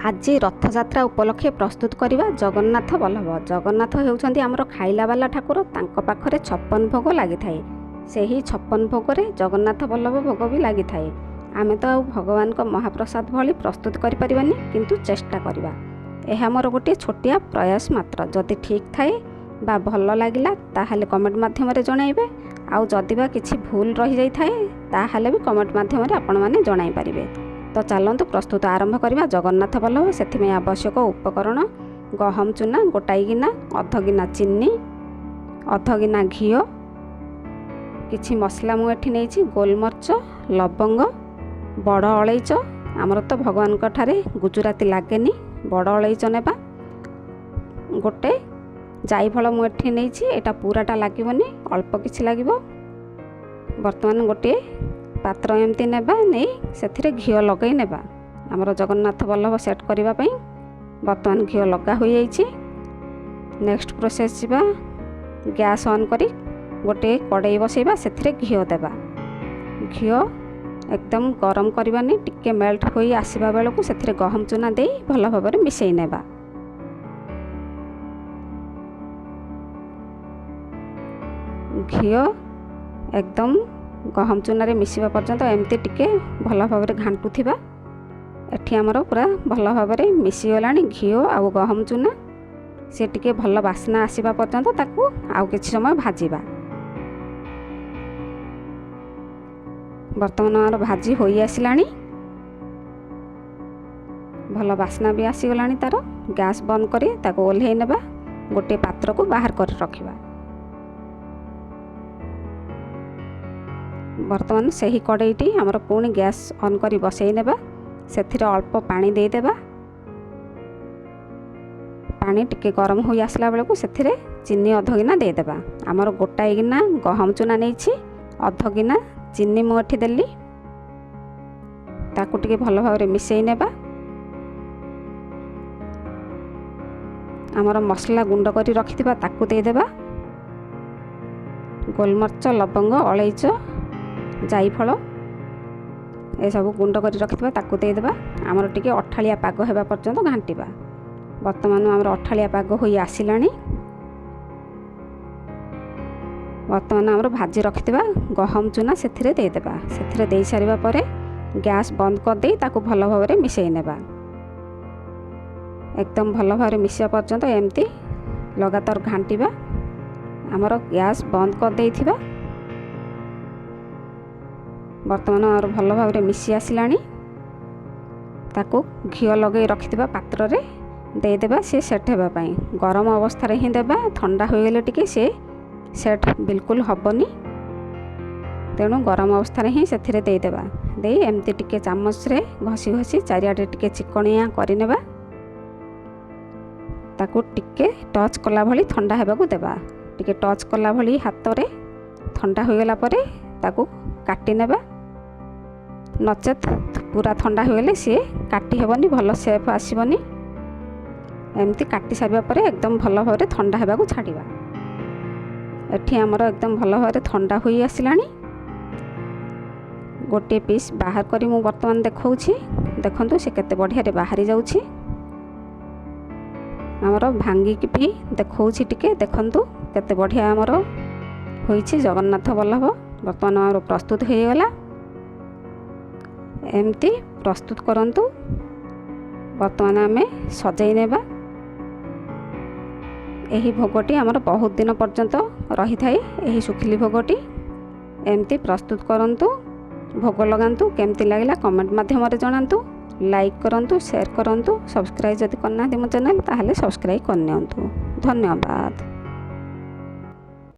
आज रथयात्रा उपलक्षे प्रस्तुत करवा जगन्नाथ बल्लभ। जगन्नाथ होउछंती आमर खाइला वाला ठाकुर। तांको पाखरे 56 भोग लागि थाए। सेही 56 भोगरे जगन्नाथ बल्लभ भोग भी लागि थाए। आमे तो भगवान को महाप्रसाद भली प्रस्तुत करि परिबानी, किंतु चेष्टा करवा। एहा मोर गोटे छोटिया प्रयास मात्र। जदि ठीक थाए बा भल लागिला ताहाले कमेंट माध्यम रे जणाइबे। आउ जदि बा किछि भूल रहि जाई थाए ताहाले भी कमेंट माध्यम रे आपण माने जणाइ परिबे। तो चलतु प्रस्तुत आरंभ करवा जगन्नाथ बल्लभ। से आवश्यक उपकरण गहम चूना गोटाई गिना, अध गिना चीनी, अध गिना घी, किछि मसला मुठी नहीं, गोलमर्च, लवंग, बड़ अलैच। आमर तो भगवान ठारे गुजराती लागेनी, बड़ अलैच नेबा। गोटे जायफल मुठी नहीं, एटा पूराटा लागोनी, अल्प किछि लागिबो। वर्तमान गोटे पात्र एमती नेबा नहीं से घी लगई नेबा। आमर जगन्नाथ बल्लभ सेट करने पाई बर्तमान घी लगा हो जाइए। नेक्स्ट प्रोसेस जीवा, गैस ऑन करी गोटे कड़ाई बसैबा, से घी देबा। घी एकदम गरम करवानी, टिके मेल्ट हो आसवा बेलू से गहम चूना दे भल भाव में मिसई नेबा। घी एकदम गहम चूना मिसवा पर्यंत एमती टिके भल भाव में घांटुथिबा। एठी हमर पूरा भल भाव में मिसीगला घी आउ गहम चूना। से टिके भल बास्ना आसवा पर्यंत ताकू आउ किछि समय भाजिबा। वर्तमान हमर भाजी होई आसिलानी, भल बास्ना भी आसीगलानी तार। गैस बंद करी ताकू ओल्हेई नेबा, गोटे पात्र को बाहर कर रखिबा। वर्तमान से ही कड़ईटी आमर पुणी गैस ऑन करी बसई नेबा। से अल्प पानी दे देबा। पानी टिके गरम हो आसला बेलू से चीनी अध गिना दे देबा। आमर गोटाई गिना गहम चूना नहीं, अध गिना चीनी मुठी देली, ताकू टिके भल भाव में मिसई नेबा। आमर मसला गुंड करी रखिथिबा ताकू दे देबा। गोलमर्च, लवंग, अलैच, जायफल ए सब गुंड कर रखिथिबा ताकू दे देबा। आमर टिके अठालिया पाग हेबा पर्यंत घांटिबा। वर्तमान आमर अठालिया पाग होई आसिलानी। वर्तमान आमर भाजी रखिथिबा गहम चूना सेथिरे दे देबा। सेथिरे देई सारिबा परे गैस बंद कर देई ताकू भल भाव में मिसई नेबा। एकदम भल भाव में मिसिया पर्यंत एमती लगातार घांटिबा। आमर गैस बंद कर देइथिबा। वर्तमान और भल भाव में मिसी आसिलानी। ताकू घी लगे रखिथिबा पात्र रे दे देबा। से सेट हेबा पई गरम अवस्था रे ही देबा। ठंडा हो गेले टिके से सेट बिल्कुल हबनी, तेणु गरम अवस्था रे ही सेथिरे दे देबा। दे एमती टिके चामच रे घसी घसी चारियाडे टिके चिकणिया करि नेबा। ताकू टिके टच कला भली ठंडा हेबाकू देबा। टिके टच कला भली हाथ रे ठंडा हो गेला परे ताकू काटी नेबा। नचेत पूरा ठंडा हो गले सी काटी हेबनी, भल सेप आसबनी। एमती काटी सारिबा परे एकदम भल भाव में ठंडा हेबाकू छाड़िबा। एठी हमर एकदम भल भाव में ठंडा होई आसिलानी। गोटे पीस बाहर करी मु वर्तमान देखौछि। देखंतु से केते बढ़िया रे बाहरी जाउछि। हमर भांगी की भी देखौछि टिके। देखंतु केते बढ़िया हमर होईछि जगन्नाथ बल्लभ। वर्तमान हमर प्रस्तुत हो गला। एमती प्रस्तुत करंतु। वर्तमान आमे सजाई नेबा। एही भोगटी हमर बहुत दिन पर्यंत रही थाए। एही सुखिली भोगटी एमती प्रस्तुत करंतु। भोग लगांतु। केमती लागिला कमेंट माध्यम रे जणांतु। लाइक करंतु, शेयर करंतु। सब्सक्राइब जदि करना मो चैनल ताहले सब्सक्राइब करनियंतु। धन्यवाद।